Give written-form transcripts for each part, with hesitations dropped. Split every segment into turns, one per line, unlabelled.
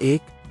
1،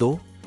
2،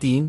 3،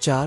4،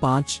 5،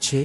6،